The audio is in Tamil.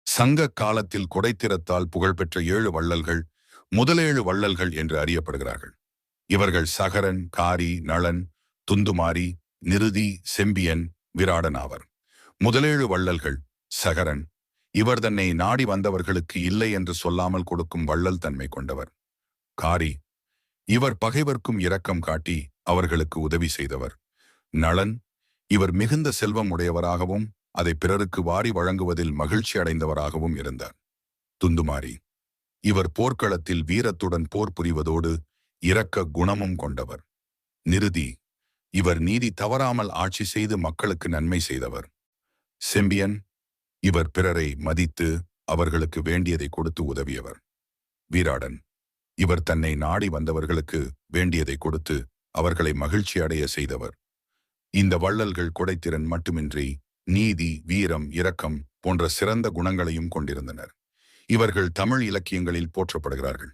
சங்க காலத்தில் கொடைத்திறத்தால் புகழ்பெற்ற 7 வள்ளல்கள் முதலேழு வள்ளல்கள் என்று அறியப்படுகிறார்கள். இவர்கள் சகரன், காரி, நளன், துந்துமாரி, நிருதி, செம்பியன், விராடன் ஆவர். முதலேழு வள்ளல்கள். சகரன் இவர் தன்னை நாடி வந்தவர்களுக்கு இல்லை என்று சொல்லாமல் கொடுக்கும் வள்ளல் தன்மை கொண்டவர். காரி இவர் பகைவர்க்கும் இரக்கம் காட்டி அவர்களுக்கு உதவி செய்தவர். நளன் இவர் மிகுந்த செல்வம் உடையவராகவும் அதை பிறருக்கு வாரி வழங்குவதில் மகிழ்ச்சி அடைந்தவராகவும் இருந்தார். துந்துமாரி இவர் போர்க்களத்தில் வீரத்துடன் போர் புரிவதோடு இரக்க குணமும் கொண்டவர். நிருதி இவர் நீதி தவறாமல் ஆட்சி செய்து மக்களுக்கு நன்மை செய்தவர். செம்பியன் இவர் பிறரை மதித்து அவர்களுக்கு வேண்டியதை கொடுத்து உதவியவர். வீராடன் இவர் தன்னை நாடி வந்தவர்களுக்கு வேண்டியதை கொடுத்து அவர்களை மகிழ்ச்சி அடைய செய்தவர். இந்த வள்ளல்கள் கொடைத்திறன் மட்டுமின்றி நீதி, வீரம், இரக்கம் போன்ற சிறந்த குணங்களையும் கொண்டிருந்தனர். இவர்கள் தமிழ் இலக்கியங்களில் போற்றப்படுகிறார்கள்.